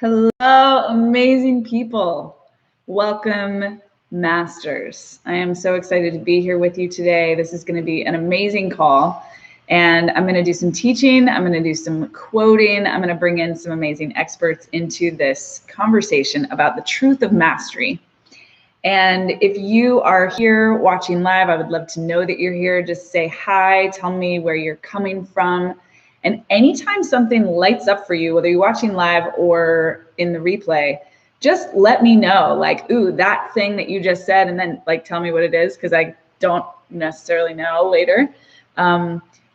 Hello, amazing people. Welcome, masters. I am so excited to be here with you today. This is going to be an amazing call. And I'm going to do some teaching. I'm going to do some quoting. I'm going to bring in some amazing experts into this conversation about the truth of mastery. And if you are here watching live, I would love to know that you're here. Just say hi, tell me where you're coming from. And anytime something lights up for you, whether you're watching live or in the replay, just let me know, like, ooh, that thing that you just said, and then like tell me what it is, because I don't necessarily know later.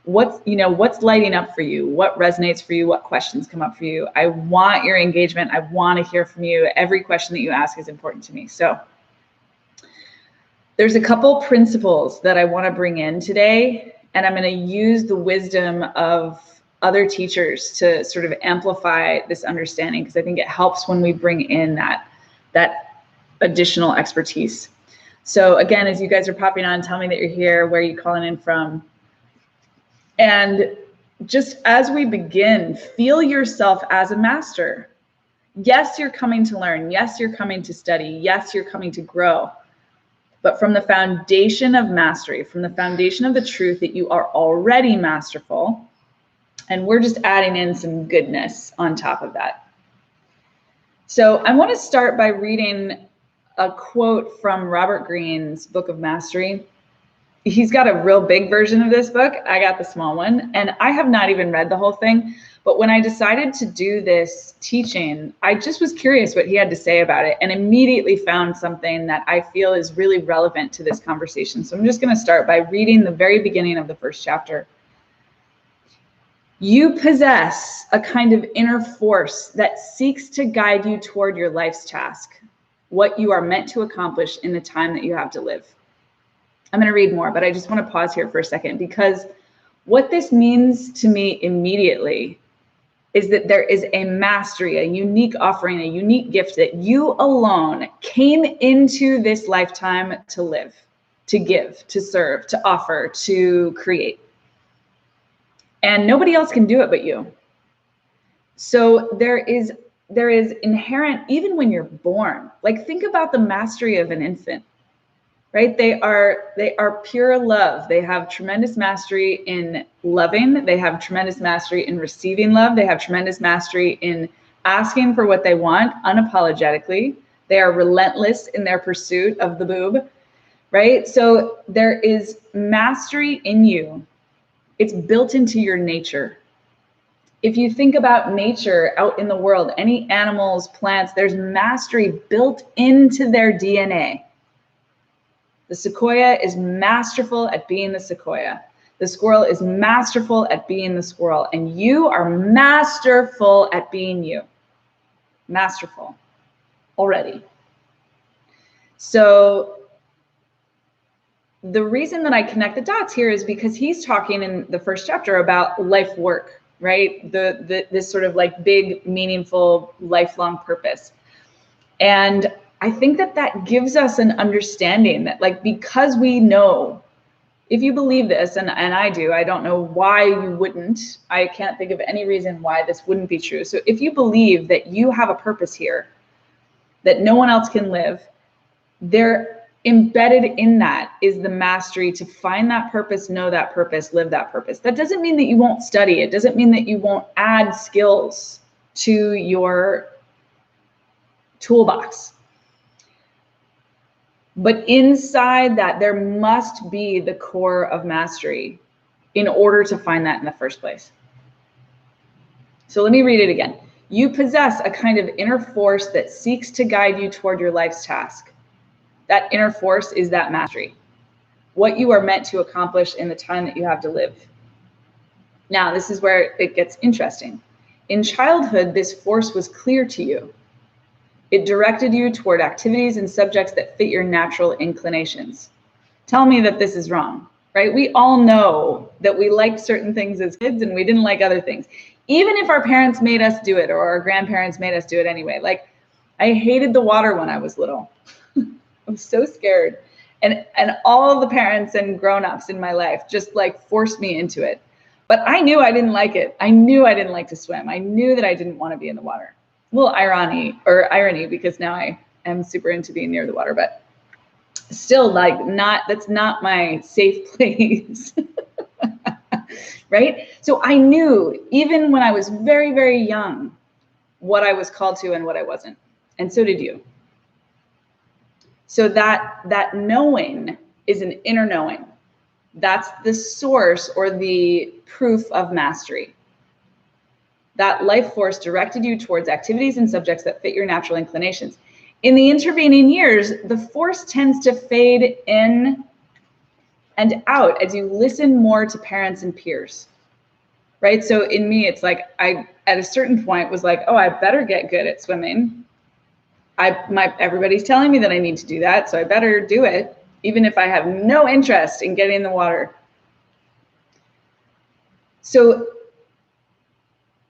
What's lighting up for you? What resonates for you? What questions come up for you? I want your engagement. I want to hear from you. Every question that you ask is important to me. So there's a couple principles that I want to bring in today, and I'm going to use the wisdom of other teachers to sort of amplify this understanding, because I think it helps when we bring in that additional expertise. So again, as you guys are popping on, tell me that you're here, where are you calling in from? And just as we begin, feel yourself as a master. Yes, you're coming to learn. Yes, you're coming to study. Yes, you're coming to grow. But from the foundation of mastery, from the foundation of the truth that you are already masterful, and we're just adding in some goodness on top of that. So I want to start by reading a quote from Robert Greene's Book of Mastery. He's got a real big version of this book. I got the small one, and I have not even read the whole thing. But when I decided to do this teaching, I just was curious what he had to say about it, and immediately found something that I feel is really relevant to this conversation. So I'm just going to start by reading the very beginning of the first chapter. You possess a kind of inner force that seeks to guide you toward your life's task, what you are meant to accomplish in the time that you have to live. I'm going to read more, but I just want to pause here for a second, because what this means to me immediately is that there is a mastery, a unique offering, a unique gift that you alone came into this lifetime to live, to give, to serve, to offer, to create. And nobody else can do it but you. So there is inherent, even when you're born, like think about the mastery of an infant, right? They are pure love. They have tremendous mastery in loving. They have tremendous mastery in receiving love. They have tremendous mastery in asking for what they want unapologetically. They are relentless in their pursuit of the boob, right? So there is mastery in you. It's built into your nature. If you think about nature out in the world, any animals, plants, there's mastery built into their DNA. The sequoia is masterful at being the sequoia. The squirrel is masterful at being the squirrel. And you are masterful at being you. Masterful already. So the reason that I connect the dots here is because he's talking in the first chapter about life work, right? This sort of like big, meaningful, lifelong purpose. And I think that gives us an understanding that, like, because we know, if you believe this, and I do, I don't know why you wouldn't. I can't think of any reason why this wouldn't be true. So if you believe that you have a purpose here, that no one else can live, there embedded in that is the mastery to find that purpose, know that purpose, live that purpose. That doesn't mean that you won't study. It doesn't mean that you won't add skills to your toolbox. But inside that, there must be the core of mastery in order to find that in the first place. So let me read it again. You possess a kind of inner force that seeks to guide you toward your life's task. That inner force is that mastery, what you are meant to accomplish in the time that you have to live. Now, this is where it gets interesting. In childhood, this force was clear to you. It directed you toward activities and subjects that fit your natural inclinations. Tell me that this is wrong, right? We all know that we liked certain things as kids and we didn't like other things. Even if our parents made us do it or our grandparents made us do it anyway. Like, I hated the water when I was little. I was so scared. And all of the parents and grown-ups in my life just like forced me into it. But I knew I didn't like it. I knew I didn't like to swim. I knew that I didn't want to be in the water. well, irony, because now I am super into being near the water, but still, like, that's not my safe place. Right? So I knew, even when I was very, very young, what I was called to and what I wasn't. And so did you. So that knowing is an inner knowing. That's the source or the proof of mastery. That life force directed you towards activities and subjects that fit your natural inclinations. In the intervening years, the force tends to fade in and out as you listen more to parents and peers, right? So in me, it's like I, at a certain point, was like, oh, I better get good at swimming. Everybody's telling me that I need to do that, so I better do it, even if I have no interest in getting in the water. So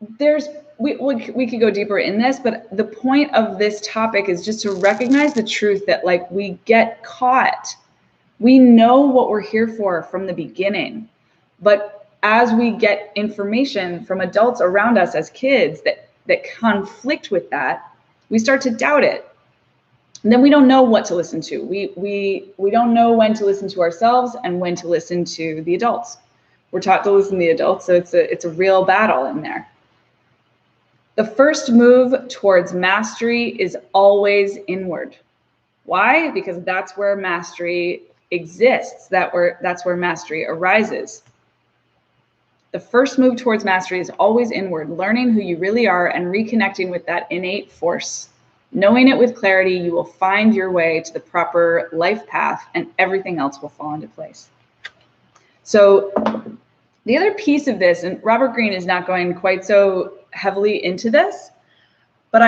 we could go deeper in this, but the point of this topic is just to recognize the truth that, like, we get caught. We know what we're here for from the beginning, but as we get information from adults around us as kids that conflict with that, we start to doubt it. And then we don't know what to listen to. We don't know when to listen to ourselves and when to listen to the adults. We're taught to listen to the adults, so it's a real battle in there. The first move towards mastery is always inward. Why? Because that's where mastery exists. That's where mastery arises. The first move towards mastery is always inward, learning who you really are and reconnecting with that innate force. Knowing it with clarity, you will find your way to the proper life path, and everything else will fall into place. So the other piece of this, and Robert Greene is not going quite so heavily into this, but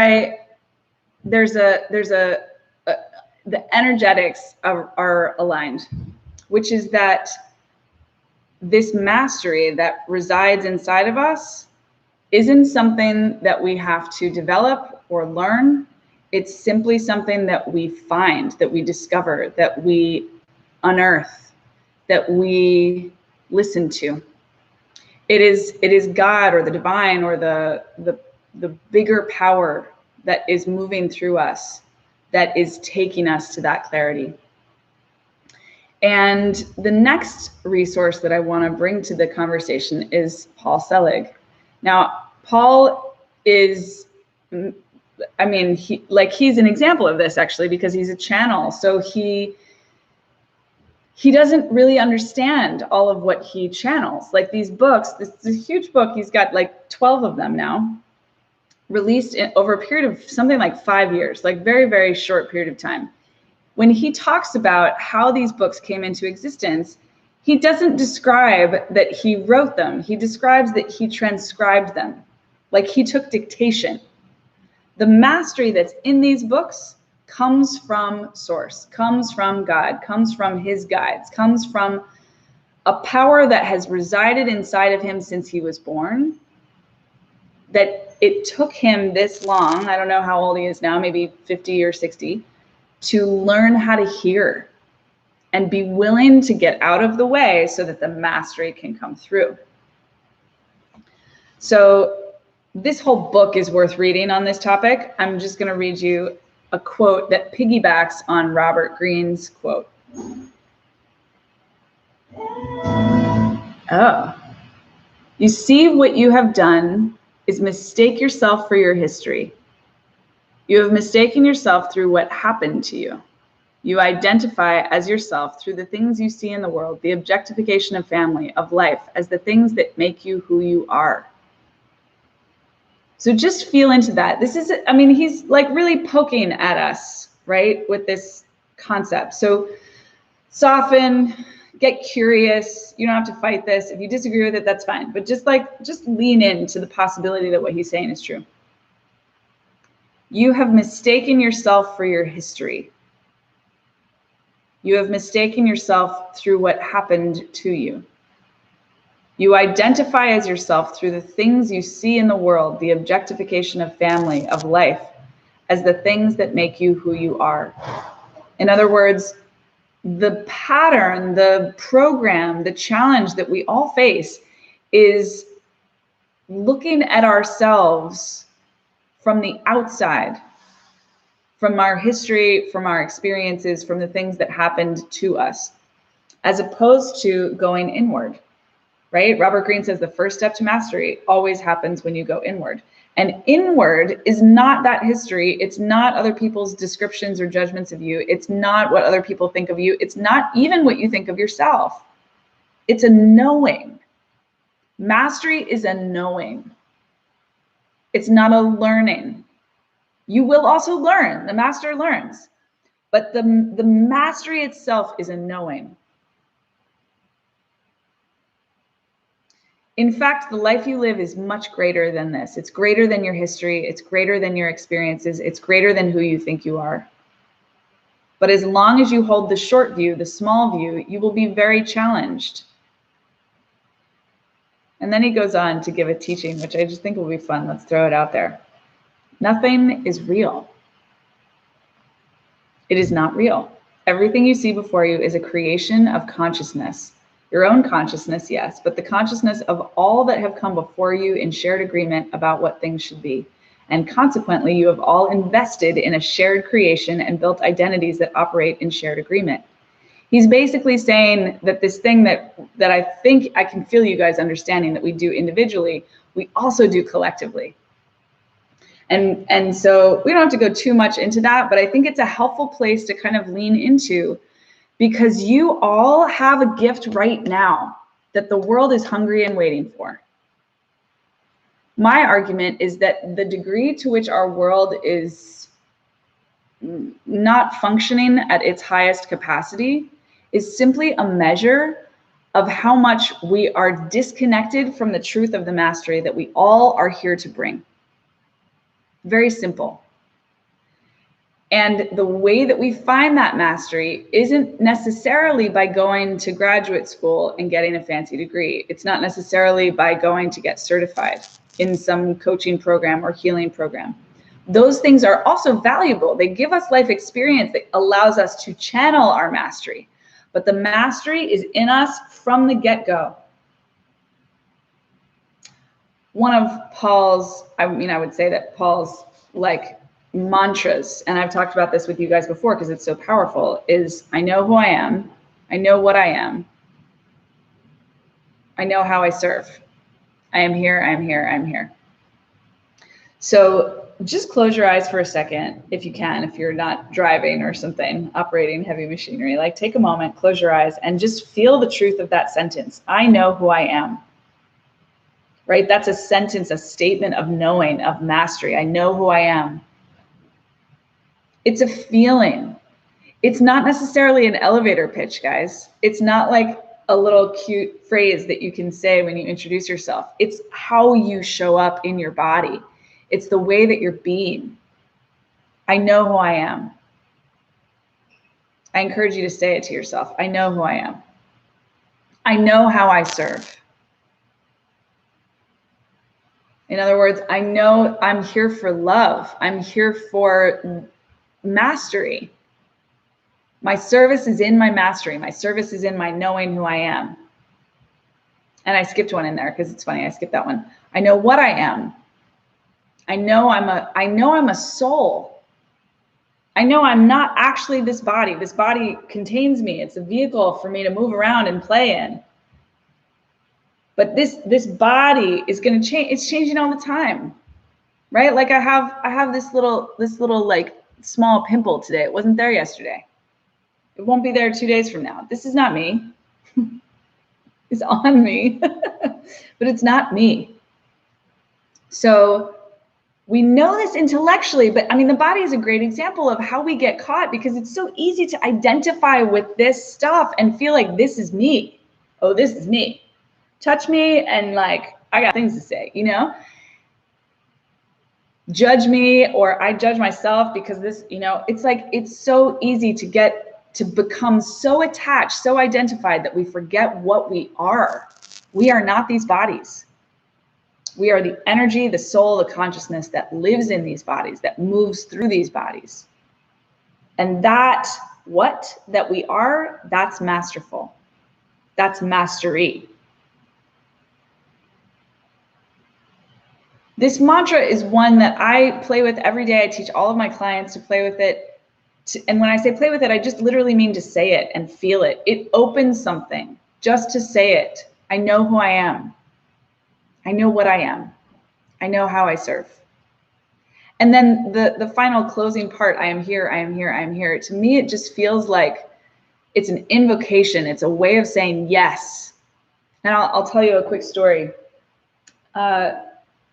the energetics are aligned, which is that this mastery that resides inside of us isn't something that we have to develop or learn. It's simply something that we find, that we discover, that we unearth, that we listen to. It is God or the divine or the bigger power that is moving through us, that is taking us to that clarity. And the next resource that I want to bring to the conversation is Paul Selig. Now, Paul is, I mean, he's an example of this, actually, because he's a channel. So he doesn't really understand all of what he channels. Like these books, this is a huge book. He's got like 12 of them now, released over a period of something like 5 years, like very, very short period of time. When he talks about how these books came into existence, he doesn't describe that he wrote them. He describes that he transcribed them, like he took dictation. The mastery that's in these books comes from source, comes from God, comes from his guides, comes from a power that has resided inside of him since he was born, that it took him this long, I don't know how old he is now, maybe 50 or 60, to learn how to hear and be willing to get out of the way so that the mastery can come through. So this whole book is worth reading on this topic. I'm just going to read you a quote that piggybacks on Robert Greene's quote. Oh, you see, what you have done is mistake yourself for your history. You have mistaken yourself through what happened to you. You identify as yourself through the things you see in the world, the objectification of family, of life, as the things that make you who you are. So just feel into that. This is, I mean, he's like really poking at us, right, with this concept. So soften, get curious. You don't have to fight this. If you disagree with it, that's fine. But just lean into the possibility that what he's saying is true. You have mistaken yourself for your history. You have mistaken yourself through what happened to you. You identify as yourself through the things you see in the world, the objectification of family, of life, as the things that make you who you are. In other words, the pattern, the program, the challenge that we all face is looking at ourselves from the outside, from our history, from our experiences, from the things that happened to us, as opposed to going inward, right? Robert Greene says the first step to mastery always happens when you go inward. And inward is not that history. It's not other people's descriptions or judgments of you. It's not what other people think of you. It's not even what you think of yourself. It's a knowing. Mastery is a knowing. It's not a learning. You will also learn. The master learns. But the mastery itself is a knowing. In fact, the life you live is much greater than this. It's greater than your history. It's greater than your experiences. It's greater than who you think you are. But as long as you hold the short view, the small view, you will be very challenged. And then he goes on to give a teaching, which I just think will be fun. Let's throw it out there. Nothing is real. It is not real. Everything you see before you is a creation of consciousness. Your own consciousness, yes, but the consciousness of all that have come before you in shared agreement about what things should be. And consequently, you have all invested in a shared creation and built identities that operate in shared agreement. He's basically saying that this thing that I think I can feel you guys understanding that we do individually, we also do collectively. And so we don't have to go too much into that, but I think it's a helpful place to kind of lean into, because you all have a gift right now that the world is hungry and waiting for. My argument is that the degree to which our world is not functioning at its highest capacity is simply a measure of how much we are disconnected from the truth of the mastery that we all are here to bring. Very simple. And the way that we find that mastery isn't necessarily by going to graduate school and getting a fancy degree. It's not necessarily by going to get certified in some coaching program or healing program. Those things are also valuable. They give us life experience that allows us to channel our mastery. But the mastery is in us from the get-go. One of Paul's, I would say that Paul's mantras, and I've talked about this with you guys before because it's so powerful, is I know who I am. I know what I am. I know how I serve. I am here, I am here, I am here. So just close your eyes for a second, if you can, if you're not driving or something, operating heavy machinery, take a moment, close your eyes, and just feel the truth of that sentence. I know who I am. Right? That's a sentence, a statement of knowing, of mastery. I know who I am. It's a feeling. It's not necessarily an elevator pitch, guys. It's not like a little cute phrase that you can say when you introduce yourself. It's how you show up in your body. It's the way that you're being. I know who I am. I encourage you to say it to yourself. I know who I am. I know how I serve. In other words, I know I'm here for love. I'm here for mastery. My service is in my mastery. My service is in my knowing who I am. And I skipped one in there because it's funny. I skipped that one. I know what I am. I know I'm a soul. I know I'm not actually this body. This body contains me. It's a vehicle for me to move around and play in. But this body is going to change. It's changing all the time, right? I have this little small pimple today. It wasn't there yesterday. It won't be there 2 days from now. This is not me. It's on me, but it's not me. So we know this intellectually, but the body is a great example of how we get caught, because it's so easy to identify with this stuff and feel like this is me. Oh, this is me. Touch me and I got things to say, judge me, or I judge myself because this, it's so easy to become so attached, so identified that we forget what we are. We are not these bodies. We are the energy, the soul, the consciousness that lives in these bodies, that moves through these bodies. And that we are, that's masterful. That's mastery. This mantra is one that I play with every day. I teach all of my clients to play with it. And when I say play with it, I just literally mean to say it and feel it. It opens something just to say it. I know who I am. I know what I am. I know how I serve. And then the final closing part, I am here, I am here, I am here. To me, it just feels like it's an invocation. It's a way of saying yes. And I'll tell you a quick story.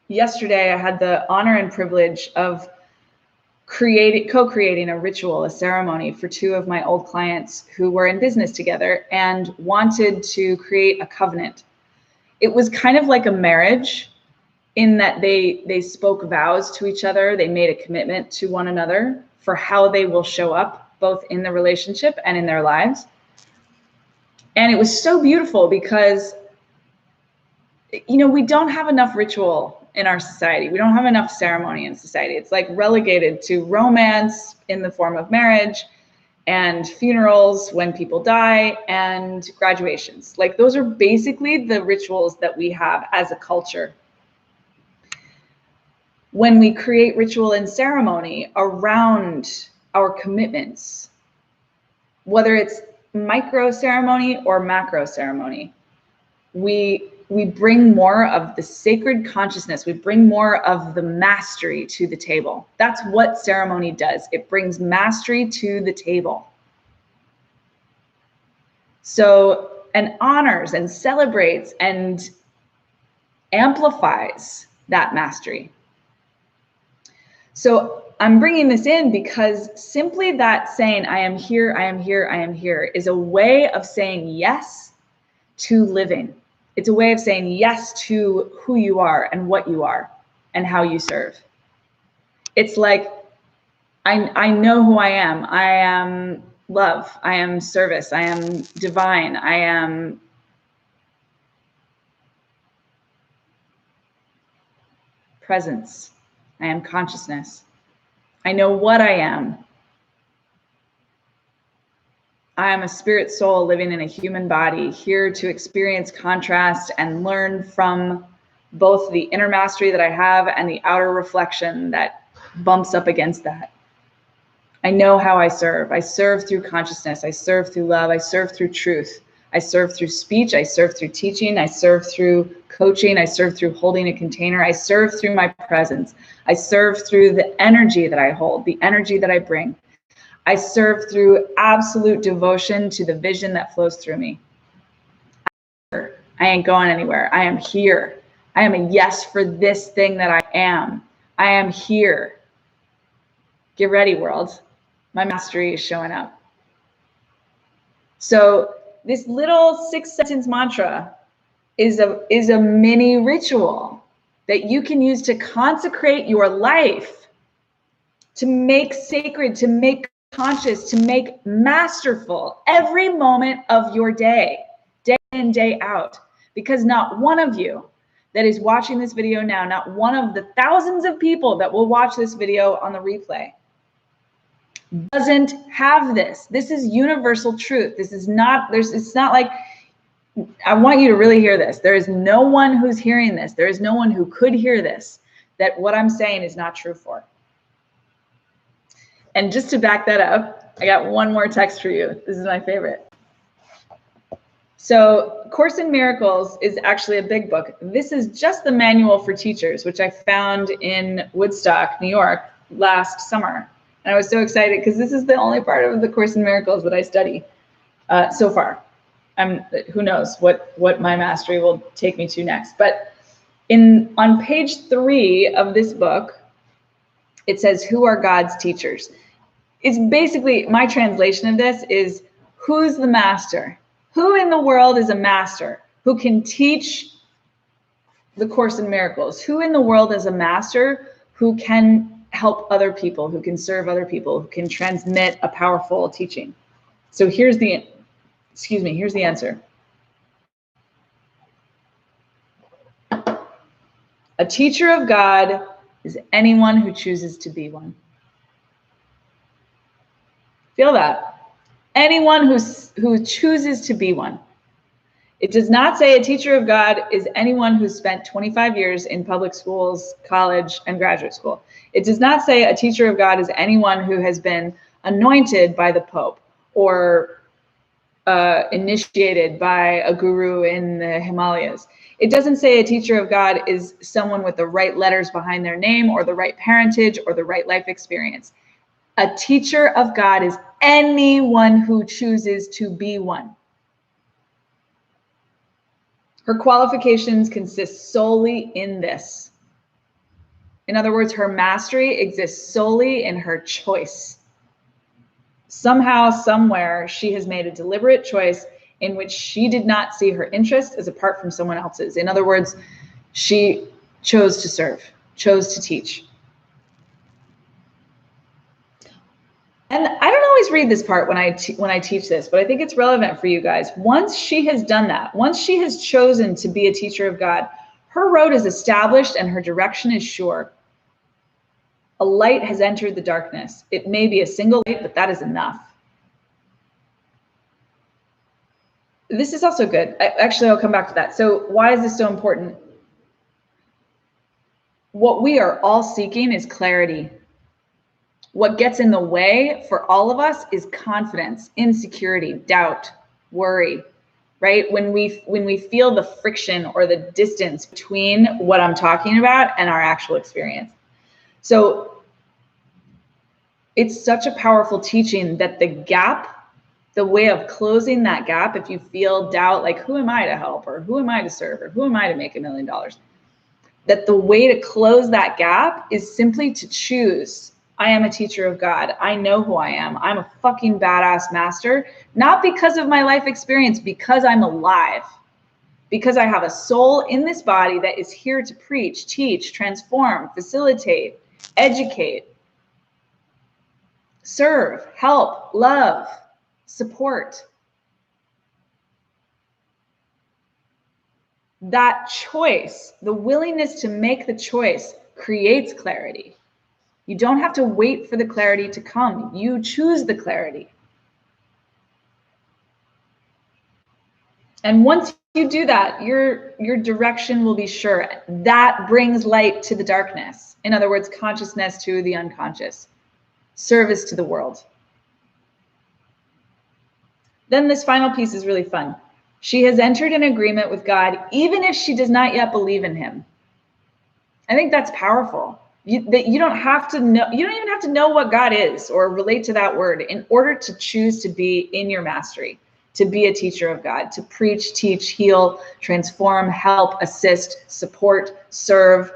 Yesterday, I had the honor and privilege of co-creating a ritual, a ceremony for two of my old clients who were in business together and wanted to create a covenant. It was kind of like a marriage in that they spoke vows to each other. They made a commitment to one another for how they will show up both in the relationship and in their lives. And it was so beautiful because, we don't have enough ritual in our society. We don't have enough ceremony in society. It's like relegated to romance in the form of marriage and funerals when people die and graduations. Like those are basically the rituals that we have as a culture. When we create ritual and ceremony around our commitments, whether it's micro ceremony or macro ceremony, we bring more of the sacred consciousness. We bring more of the mastery to the table. That's what ceremony does. It brings mastery to the table. So, and honors and celebrates and amplifies that mastery. So I'm bringing this in because simply that saying, I am here, I am here, I am here, is a way of saying yes to living. It's a way of saying yes to who you are and what you are and how you serve. It's like, I know who I am. I am love. I am service. I am divine. I am presence. I am consciousness. I know what I am. I am a spirit soul living in a human body, here to experience contrast and learn from both the inner mastery that I have and the outer reflection that bumps up against that. I know how I serve. I serve through consciousness. I serve through love. I serve through truth. I serve through speech. I serve through teaching. I serve through coaching. I serve through holding a container. I serve through my presence. I serve through the energy that I hold, the energy that I bring. I serve through absolute devotion to the vision that flows through me. I ain't going anywhere. I am here. I am a yes for this thing that I am. I am here. Get ready, world. My mastery is showing up. So this little 6-sentence mantra is a mini ritual that you can use to consecrate your life, to make sacred, to make conscious, to make masterful every moment of your day, day in, day out. Because not one of you that is watching this video now, not one of the thousands of people that will watch this video on the replay doesn't have this. This is universal truth. This is not, it's not like, I want you to really hear this. There is no one who's hearing this. There is no one who could hear this, that what I'm saying is not true for. And just to back that up, I got one more text for you. This is my favorite. So Course in Miracles is actually a big book. This is just the manual for teachers, which I found in Woodstock, New York last summer. And I was so excited because this is the only part of the Course in Miracles that I study so far. Who knows what my mastery will take me to next. But on page 3 of this book, it says, who are God's teachers? It's basically, my translation of this is, who's the master? Who in the world is a master who can teach the Course in Miracles? Who in the world is a master who can help other people, who can serve other people, who can transmit a powerful teaching? So here's the answer. A teacher of God is anyone who chooses to be one. Feel that. Anyone who chooses to be one. It does not say a teacher of God is anyone who spent 25 years in public schools, college, and graduate school. It does not say a teacher of God is anyone who has been anointed by the Pope or initiated by a guru in the Himalayas. It doesn't say a teacher of God is someone with the right letters behind their name or the right parentage or the right life experience. A teacher of God is anyone who chooses to be one. Her qualifications consist solely in this. In other words, her mastery exists solely in her choice. Somehow, somewhere, she has made a deliberate choice in which she did not see her interest as apart from someone else's. In other words, she chose to serve, chose to teach. And I don't always read this part when I teach this, but I think it's relevant for you guys. Once she has done that, once she has chosen to be a teacher of God, her road is established and her direction is sure. A light has entered the darkness. It may be a single light, but that is enough. This is also good. Actually, I'll come back to that. So why is this so important? What we are all seeking is clarity. What gets in the way for all of us is confidence, insecurity, doubt, worry, right? When we feel the friction or the distance between what I'm talking about and our actual experience. So it's such a powerful teaching that the gap, the way of closing that gap, if you feel doubt, like who am I to help or who am I to serve or who am I to make $1 million? That the way to close that gap is simply to choose. I am a teacher of God. I know who I am. I'm a fucking badass master, not because of my life experience, because I'm alive, because I have a soul in this body that is here to preach, teach, transform, facilitate, educate, serve, help, love, support. That choice, the willingness to make the choice, creates clarity. You don't have to wait for the clarity to come. You choose the clarity. And once you do that, your direction will be sure. That brings light to the darkness. In other words, consciousness to the unconscious, service to the world. Then this final piece is really fun. She has entered an agreement with God, even if she does not yet believe in him. I think that's powerful. You don't have to know, you don't even have to know what God is or relate to that word in order to choose to be in your mastery, to be a teacher of God, to preach, teach, heal, transform, help, assist, support, serve,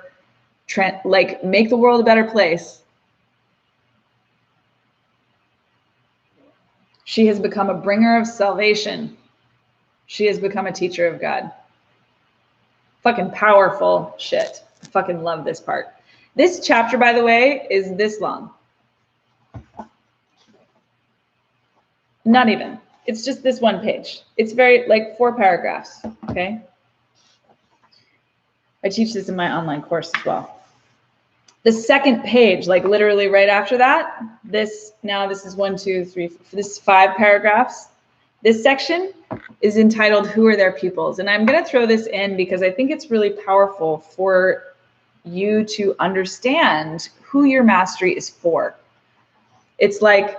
like make the world a better place. She has become a bringer of salvation. She has become a teacher of God. Fucking powerful shit. I fucking love this part. This chapter, by the way, is this long. Not even. It's just this one page. It's very, like 4 paragraphs, okay? I teach this in my online course as well. The second page, like literally right after that, this is 1, 2, 3, 4, this is 5 paragraphs. This section is entitled, Who Are Their Pupils? And I'm going to throw this in because I think it's really powerful for you to understand who your mastery is for. It's like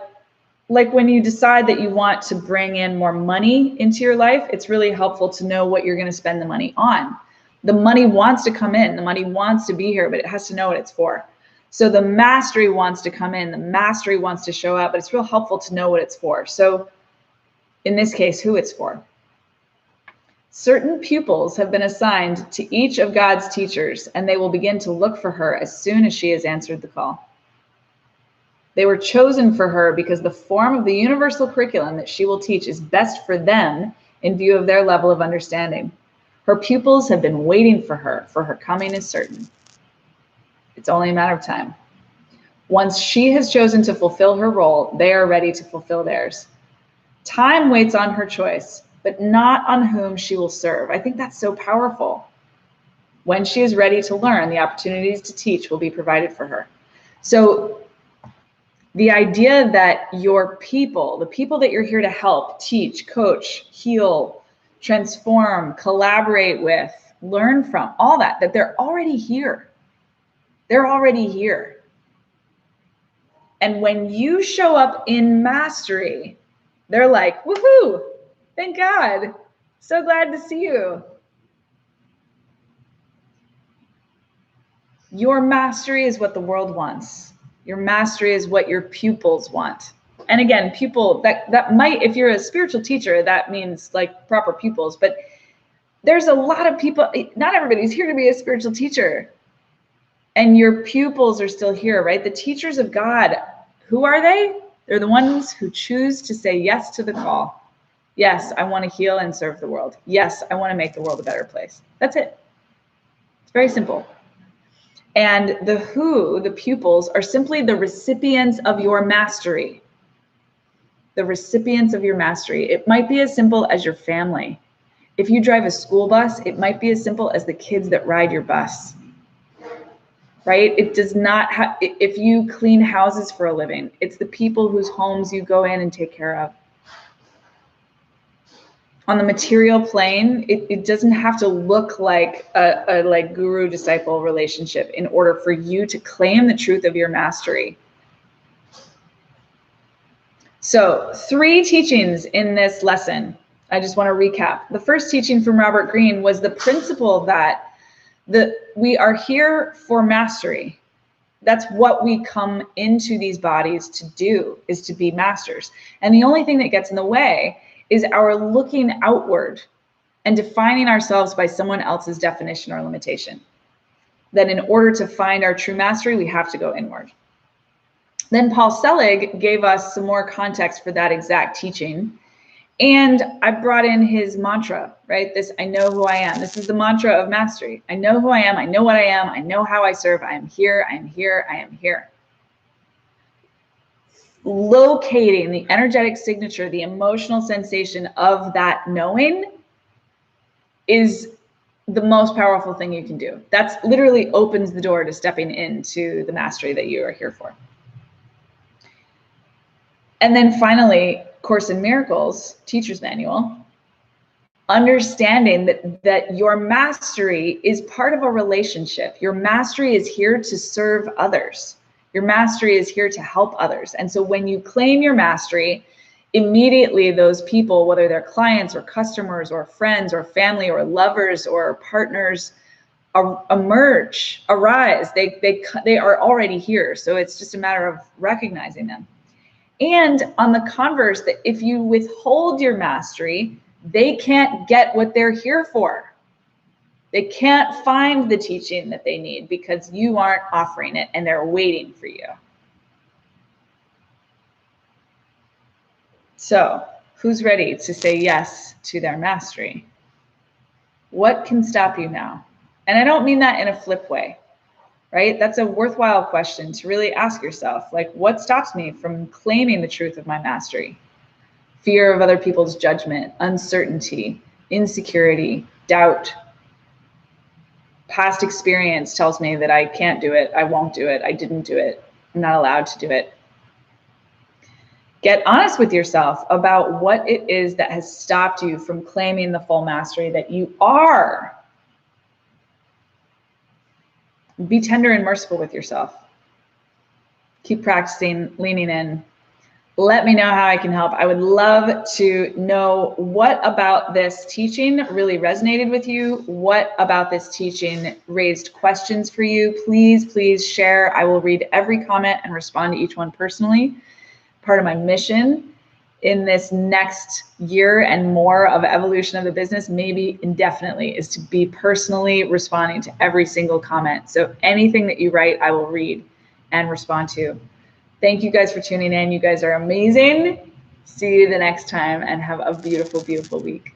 when you decide that you want to bring in more money into your life, it's really helpful to know what you're going to spend the money on. The money wants to come in, the money wants to be here, but it has to know what it's for. So the mastery wants to come in, the mastery wants to show up, but it's real helpful to know what it's for. So in this case, who it's for. Certain pupils have been assigned to each of God's teachers, and they will begin to look for her as soon as she has answered the call. They were chosen for her because the form of the universal curriculum that she will teach is best for them in view of their level of understanding. Her pupils have been waiting for her coming is certain. It's only a matter of time. Once she has chosen to fulfill her role, they are ready to fulfill theirs. Time waits on her choice, but not on whom she will serve. I think that's so powerful. When she is ready to learn, the opportunities to teach will be provided for her. So the idea that your people, the people that you're here to help, teach, coach, heal, transform, collaborate with, learn from, all that they're already here. They're already here. And when you show up in mastery, they're like, woohoo, thank God. So glad to see you. Your mastery is what the world wants. Your mastery is what your pupils want. And again, pupil, that might, if you're a spiritual teacher, that means like proper pupils, but there's a lot of people, not everybody's here to be a spiritual teacher. And your pupils are still here, right? The teachers of God, who are they? They're the ones who choose to say yes to the call. Yes, I want to heal and serve the world. Yes, I want to make the world a better place. That's it. It's very simple. And the who, the pupils, are simply the recipients of your mastery. The recipients of your mastery. It might be as simple as your family. If you drive a school bus, it might be as simple as the kids that ride your bus. Right? It does not have, if you clean houses for a living, it's the people whose homes you go in and take care of. On the material plane, it doesn't have to look like a like guru-disciple relationship in order for you to claim the truth of your mastery. So 3 teachings in this lesson. I just want to recap. The first teaching from Robert Greene was the principle that we are here for mastery. That's what we come into these bodies to do, is to be masters. And the only thing that gets in the way is our looking outward and defining ourselves by someone else's definition or limitation. That in order to find our true mastery, we have to go inward. Then Paul Selig gave us some more context for that exact teaching. And I brought in his mantra, right? This, I know who I am. This is the mantra of mastery. I know who I am. I know what I am. I know how I serve. I am here. I am here. I am here. Locating the energetic signature, the emotional sensation of that knowing is the most powerful thing you can do. That's literally opens the door to stepping into the mastery that you are here for. And then finally, Course in Miracles, Teacher's Manual, understanding that your mastery is part of a relationship. Your mastery is here to serve others. Your mastery is here to help others. And so when you claim your mastery, immediately those people, whether they're clients or customers or friends or family or lovers or partners, arise. They are already here. So it's just a matter of recognizing them. And on the converse, that if you withhold your mastery, they can't get what they're here for. They can't find the teaching that they need because you aren't offering it and they're waiting for you. So, who's ready to say yes to their mastery? What can stop you now? And I don't mean that in a flip way. Right? That's a worthwhile question to really ask yourself. Like, what stops me from claiming the truth of my mastery? Fear of other people's judgment, uncertainty, insecurity, doubt. Past experience tells me that I can't do it. I won't do it. I didn't do it. I'm not allowed to do it. Get honest with yourself about what it is that has stopped you from claiming the full mastery that you are. Be tender and merciful with yourself. Keep practicing, leaning in. Let me know how I can help. I would love to know what about this teaching really resonated with you. What about this teaching raised questions for you? Please, please share. I will read every comment and respond to each one personally. Part of my mission in this next year and more of evolution of the business, maybe indefinitely, is to be personally responding to every single comment. So anything that you write, I will read and respond to. Thank you guys for tuning in. You guys are amazing. See you the next time and have a beautiful, beautiful week.